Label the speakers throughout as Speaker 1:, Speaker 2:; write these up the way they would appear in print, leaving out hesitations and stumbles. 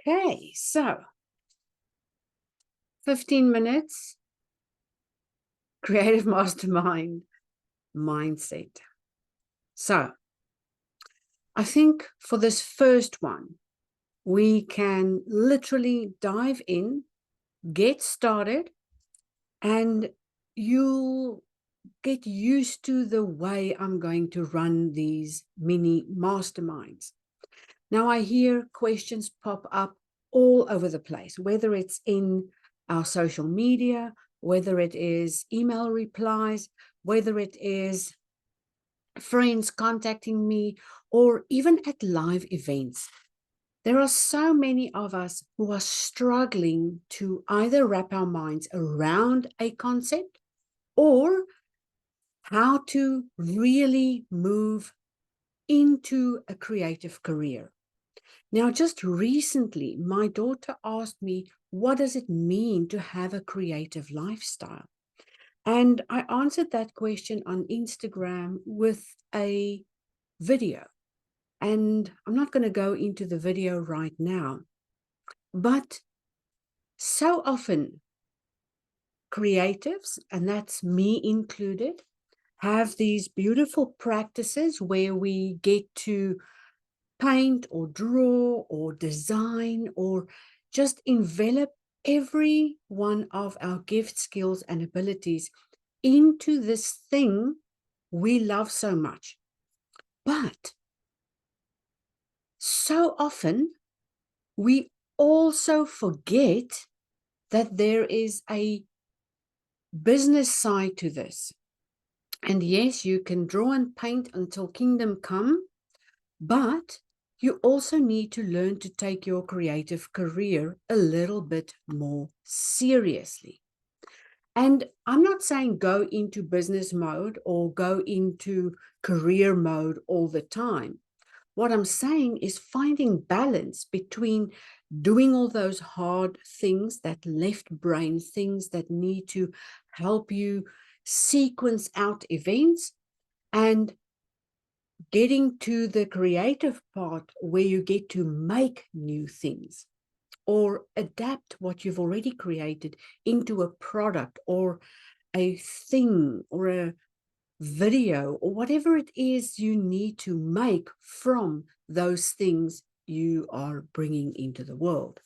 Speaker 1: Okay, so 15 minutes, creative mastermind mindset. So I think for this first one, we can literally dive in, get started, and you'll get used to the way I'm going to run these mini masterminds. Now, I hear questions pop up all over the place, whether it's in our social media, whether it is email replies, whether it is friends contacting me, or even at live events. There are so many of us who are struggling to either wrap our minds around a concept or how to really move into a creative career. Now, just recently, my daughter asked me, what does it mean to have a creative lifestyle? And I answered that question on Instagram with a video. And I'm not going to go into the video right now, but so often creatives, and that's me included, have these beautiful practices where we get to paint or draw or design or just envelop every one of our gift, skills, and abilities into this thing we love so much. But so often we also forget that there is a business side to this. And yes, you can draw and paint until kingdom come, but you also need to learn to take your creative career a little bit more seriously. And I'm not saying go into business mode or go into career mode all the time. What I'm saying is finding balance between doing all those hard things, that left brain things that need to help you sequence out events, and getting to the creative part where you get to make new things or adapt what you've already created into a product or a thing or a video or whatever it is you need to make from those things you are bringing into the world.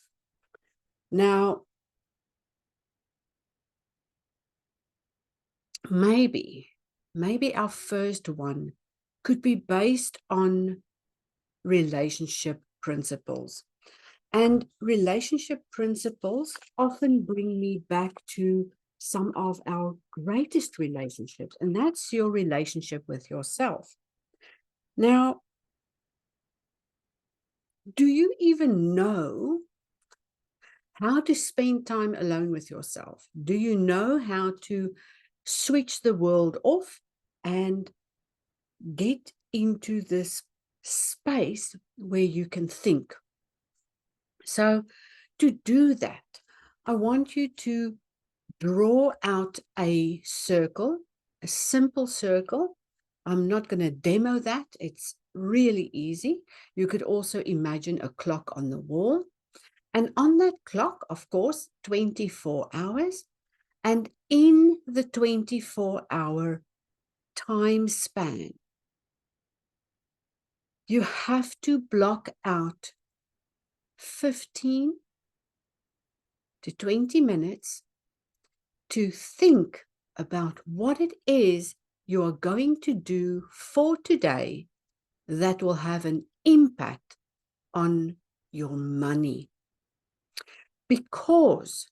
Speaker 1: Now, maybe our first one could be based on relationship principles. And relationship principles often bring me back to some of our greatest relationships, and that's your relationship with yourself. Now, do you even know how to spend time alone with yourself? Do you know how to switch the world off and get into this space where you can think? So to do that, I want you to draw out a circle, a simple circle. I'm not going to demo that. It's really easy. You could also imagine a clock on the wall. And on that clock, of course, 24 hours. And in the 24-hour time span, you have to block out 15 to 20 minutes to think about what it is you are going to do for today that will have an impact on your money. Because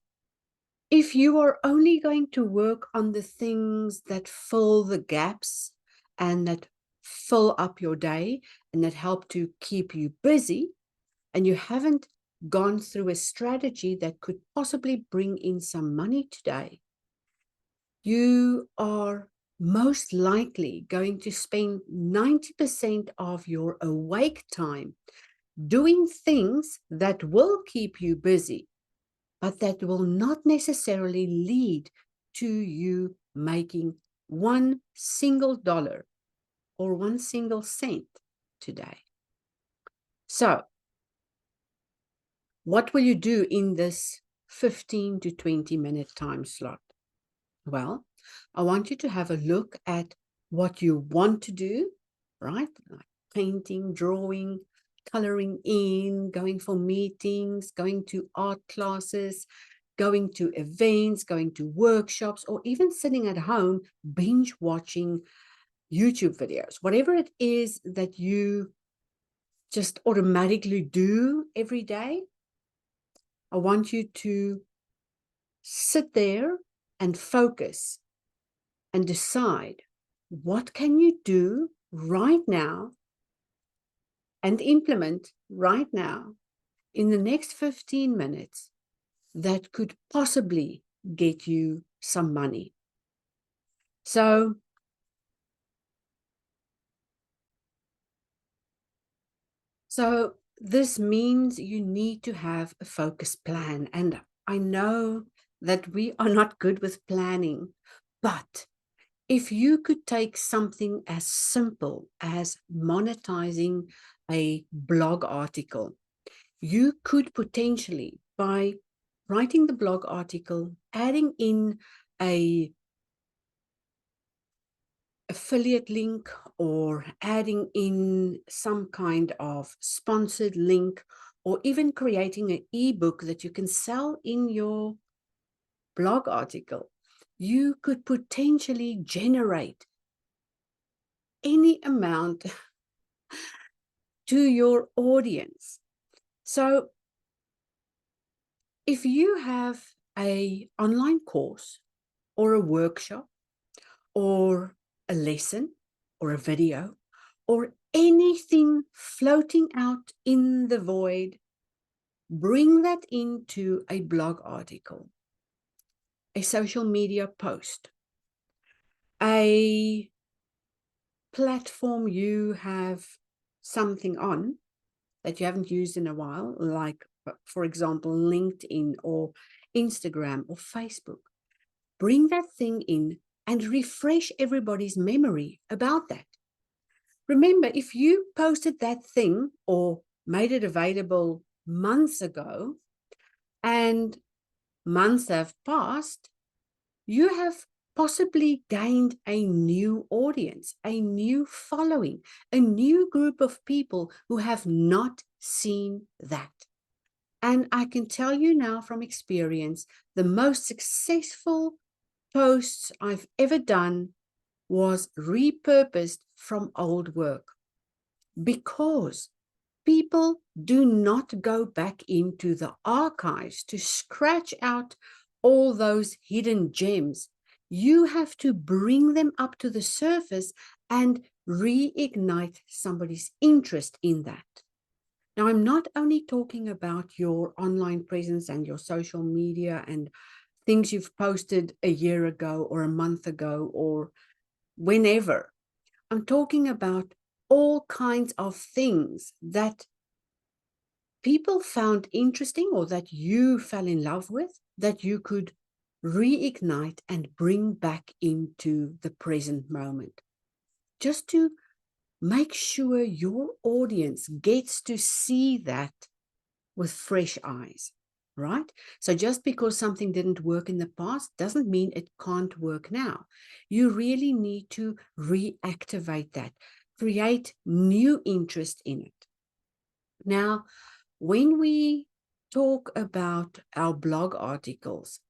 Speaker 1: if you are only going to work on the things that fill the gaps and that fill up your day and that help to keep you busy, and you haven't gone through a strategy that could possibly bring in some money today, you are most likely going to spend 90% of your awake time doing things that will keep you busy, but that will not necessarily lead to you making $1 single or 1 single cent today. So What will you do in this 15 to 20-minute time slot? Well, I want you to have a look at what you want to do, right? Like painting, drawing, coloring in, going for meetings, going to art classes, going to events, going to workshops, or even sitting at home, binge watching YouTube videos. Whatever it is that you just automatically do every day, I want you to sit there and focus and decide, what can you do right now and implement right now in the next 15 minutes that could possibly get you some money. So this means you need to have a focus plan. And I know that we are not good with planning, but if you could take something as simple as monetizing a blog article, you could potentially, by writing the blog article, adding in a affiliate link or adding in some kind of sponsored link, or even creating an ebook that you can sell in your blog article, you could potentially generate any amount to your audience. So if you have an online course or a workshop or a lesson or a video or anything floating out in the void, bring that into a blog article, a social media post, a platform you have something on that you haven't used in a while, like, for example, LinkedIn or Instagram or Facebook. Bring that thing in and refresh everybody's memory about that. Remember, if you posted that thing or made it available months ago and months have passed, you have possibly gained a new audience, a new following, a new group of people who have not seen that. And I can tell you now from experience, the most successful posts I've ever done was repurposed from old work, because people do not go back into the archives to scratch out all those hidden gems. You have to bring them up to the surface and reignite somebody's interest in that. Now, I'm not only talking about your online presence and your social media and things you've posted a year ago or a month ago or whenever. I'm talking about all kinds of things that people found interesting or that you fell in love with, that you could reignite and bring back into the present moment, just to make sure your audience gets to see that with fresh eyes, right? So just because something didn't work in the past doesn't mean it can't work now. You really need to reactivate that, create new interest in it. Now, when we talk about our blog articles,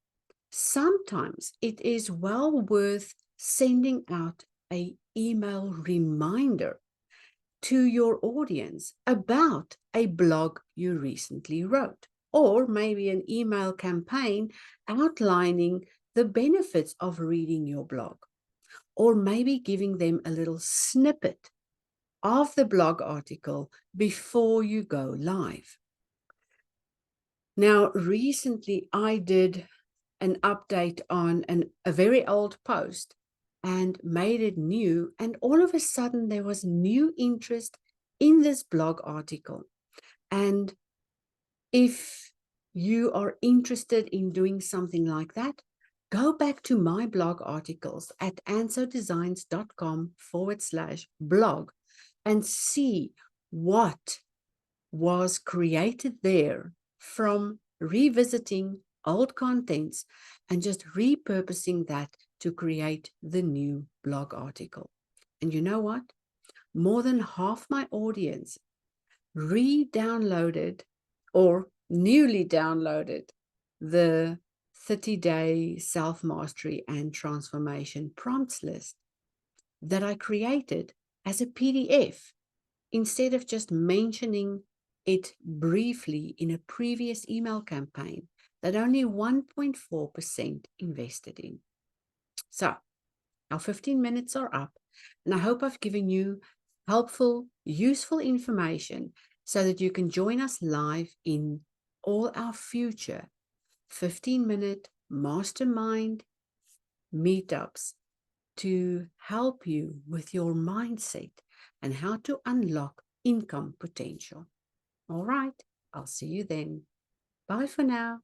Speaker 1: sometimes it is well worth sending out an email reminder to your audience about a blog you recently wrote, or maybe an email campaign outlining the benefits of reading your blog, or maybe giving them a little snippet of the blog article before you go live. Now, recently I did an update on a very old post and made it new, and all of a sudden there was new interest in this blog article. And if you are interested in doing something like that, go back to my blog articles at ansodesigns.com/blog and see what was created there from revisiting old contents and just repurposing that to create the new blog article. And you know what? More than half my audience re-downloaded or newly downloaded the 30-day self-mastery and transformation prompts list that I created as a PDF instead of just mentioning it briefly in a previous email campaign that only 1.4% invested in. So our 15 minutes are up, and I hope I've given you helpful, useful information so that you can join us live in all our future 15-minute mastermind meetups to help you with your mindset and how to unlock income potential. All right, I'll see you then. Bye for now.